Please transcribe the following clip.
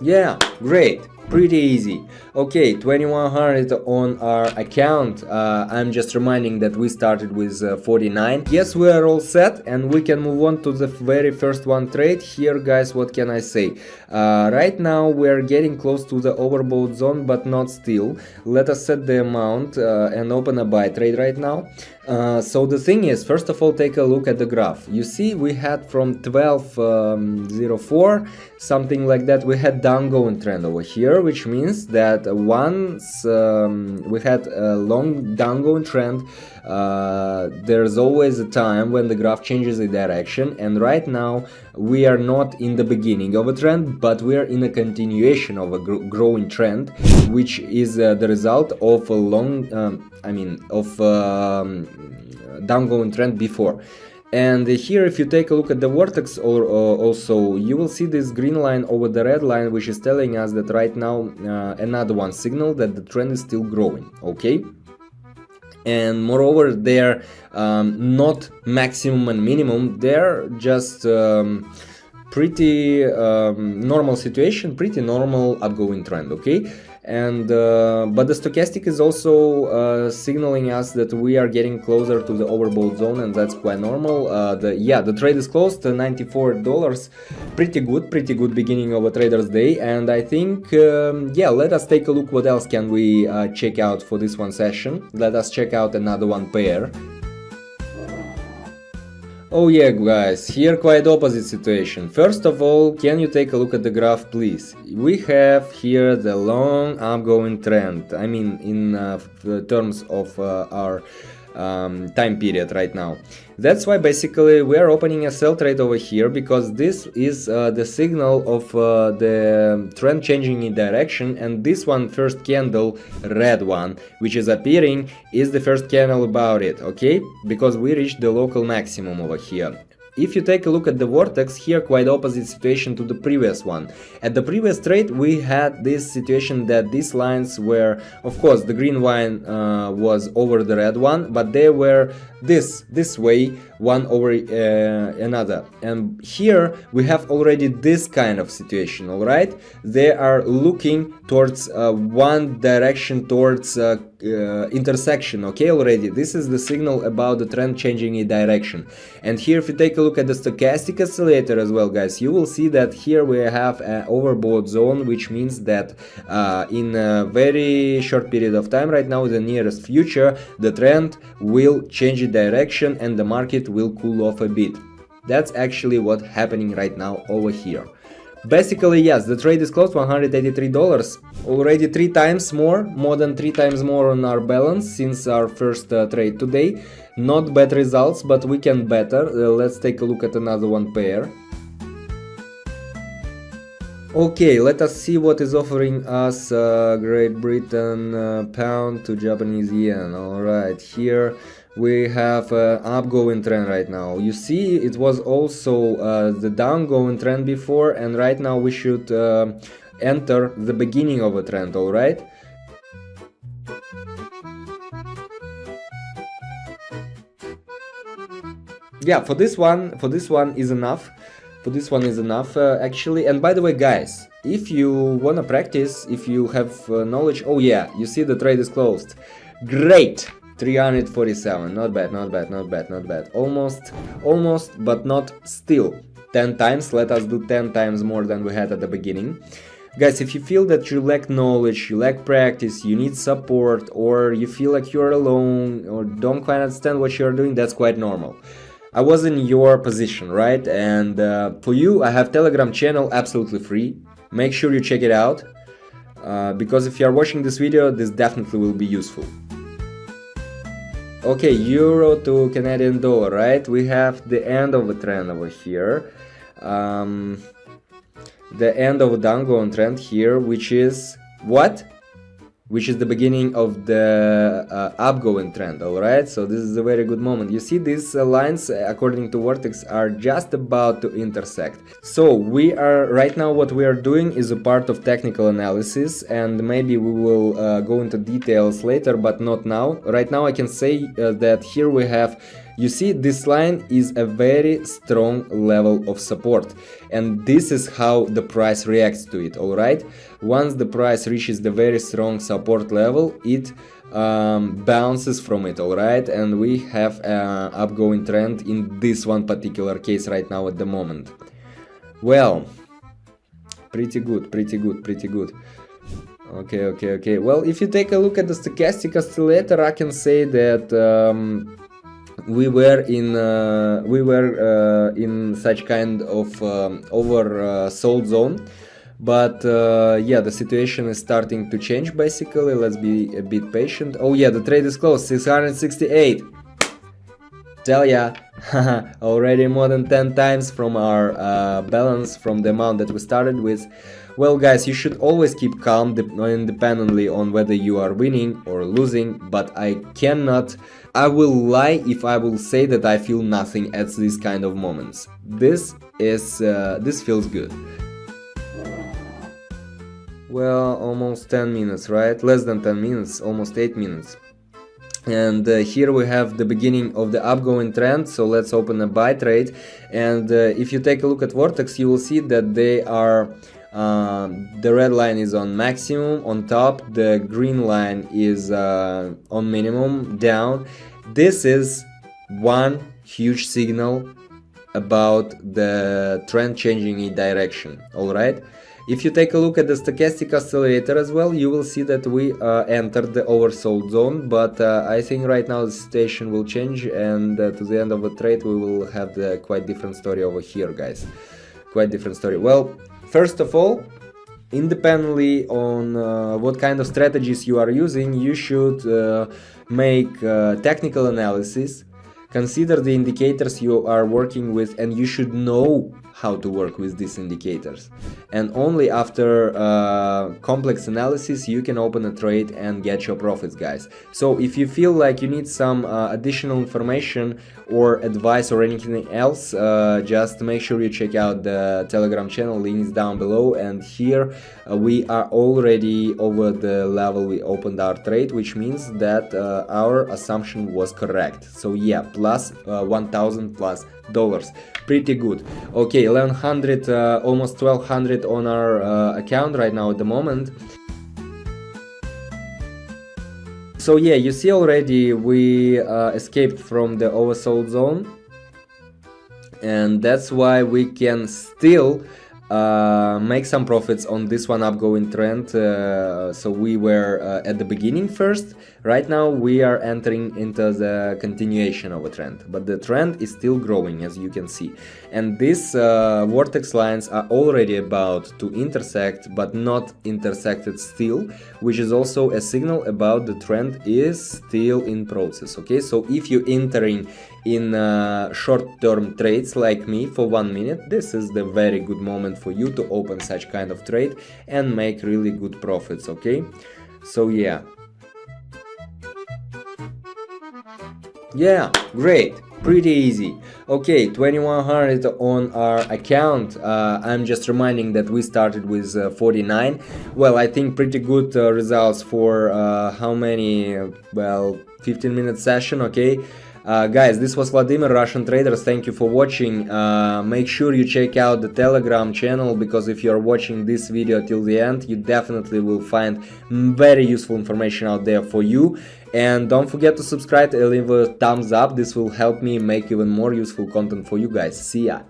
Yeah, great. Pretty easy. Okay, 2100 on our account. I'm just reminding that we started with 49. Yes, we are all set and we can move on to the very first one trade. Here, guys, what can I say? Right now we are getting close to the overbought zone, but not still. Let us set the amount and open a buy trade right now. So the thing is, first of all, take a look at the graph. You see, we had from 12.04 something like that, we had downgoing trend over here, which means that once we had a long downgoing trend, there's always a time when the graph changes the direction, and right now we are not in the beginning of a trend, but we are in a continuation of a growing trend, which is the result of a long downgoing trend before. And here, if you take a look at the vortex also, you will see this green line over the red line, which is telling us that right now another one signal that the trend is still growing, okay? And moreover, they're not maximum and minimum, they're just pretty normal situation, pretty normal upgoing trend, okay? And but the stochastic is also signaling us that we are getting closer to the overbought zone, and that's quite normal. The trade is closed to $94. Pretty good beginning of a trader's day. And I think let us take a look what else can we check out for this one session. Let us check out another one pair. Oh yeah, guys, here quite opposite situation. First of all, can you take a look at the graph, please? We have here the long upgoing trend, I mean in terms of our time period right now. That's why basically we are opening a sell trade over here, because this is the signal of the trend changing in direction, and this one first candle, red one, which is appearing, is the first candle about it, okay? Because we reached the local maximum over here. If you take a look at the vortex, here quite opposite situation to the previous one. At the previous trade we had this situation that these lines were, of course, the green line was over the red one, but they were this way, one over another. And here we have already this kind of situation, all right? They are looking towards one direction, towards intersection, okay? Already this is the signal about the trend changing in direction. And here, if you take a look at the stochastic oscillator as well, guys, you will see that here we have an overbought zone, which means that in a very short period of time right now, in the nearest future, the trend will change its direction and the market will cool off a bit. That's actually what's happening right now over here. Basically, yes, the trade is closed, $183, already more than 3 times more on our balance since our first trade today. Not bad results, but we can better. Let's take a look at another one pair. Okay, let us see what is offering us Great Britain pound to Japanese yen. Alright, here we have an upgoing trend right now. You see, it was also the downgoing trend before, and right now we should enter the beginning of a trend, alright? Yeah, for this one is enough. Actually. And by the way, guys, if you wanna practice, if you have knowledge, oh yeah, you see the trade is closed. Great! 347, not bad. Almost, but not still. 10 times, let us do 10 times more than we had at the beginning. Guys, if you feel that you lack knowledge, you lack practice, you need support, or you feel like you're alone, or don't quite understand what you're doing, that's quite normal. I was in your position, right? And for you, I have Telegram channel absolutely free. Make sure you check it out, because if you are watching this video, this definitely will be useful. Okay, euro to Canadian dollar, right? We have the end of a trend over here. The end of a downgoing trend here, which is what? Which is the beginning of the upgoing trend, alright? So this is a very good moment. You see, these lines, according to Vortex, are just about to intersect. So we are, right now what we are doing is a part of technical analysis, and maybe we will go into details later, but not now. Right now I can say that here we have You see, this line is a very strong level of support, and this is how the price reacts to it. All right, once the price reaches the very strong support level, it bounces from it. All right, and we have an upgoing trend in this one particular case right now at the moment. Well, pretty good. Okay. Well, if you take a look at the stochastic oscillator, I can say that we were in such kind of oversold zone, but yeah, the situation is starting to change. Basically, let's be a bit patient. Oh yeah, the trade is closed, 668. Tell ya, already more than 10 times from our balance, from the amount that we started with. Well guys, you should always keep calm independently on whether you are winning or losing, but I will lie if I will say that I feel nothing at these kind of moments. This feels good. Well, almost 10 minutes, right? Less than 10 minutes, almost 8 minutes. And here we have the beginning of the upgoing trend, so let's open a buy trade. And if you take a look at Vortex, you will see that they are the red line is on maximum on top, the green line is on minimum down. This is one huge signal about the trend changing in direction. All right, if you take a look at the stochastic oscillator as well, you will see that we entered the oversold zone, but I think right now the situation will change, and to the end of the trade we will have the quite different story over here, guys. Quite different story. Well, first of all, independently on what kind of strategies you are using, you should make technical analysis, consider the indicators you are working with, and you should know how to work with these indicators. And only after complex analysis you can open a trade and get your profits, guys. So if you feel like you need some additional information or advice or anything else, just make sure you check out the Telegram channel, links down below. And here we are already over the level we opened our trade, which means that our assumption was correct. So yeah, plus $1,000 dollars, pretty good. Okay, 1100, almost 1200 on our account right now at the moment. So yeah, you see already we escaped from the oversold zone, and that's why we can still make some profits on this one upgoing trend. So we were at the beginning first. Right now we are entering into the continuation of a trend, but the trend is still growing, as you can see. And these vortex lines are already about to intersect, but not intersected still, which is also a signal about the trend is still in process. Okay, so if you're entering in short-term trades like me for 1 minute, this is the very good moment for you to open such kind of trade and make really good profits. Okay, so yeah, great, pretty easy. Okay, 2100 on our account. I'm just reminding that we started with 49. Well, I think pretty good results for how many, well, 15-minute session. Okay, guys, this was Vladimir, Russian Traders. Thank you for watching. Make sure you check out the Telegram channel, because if you're watching this video till the end, you definitely will find very useful information out there for you. And don't forget to subscribe and leave a thumbs up. This will help me make even more useful content for you guys. See ya!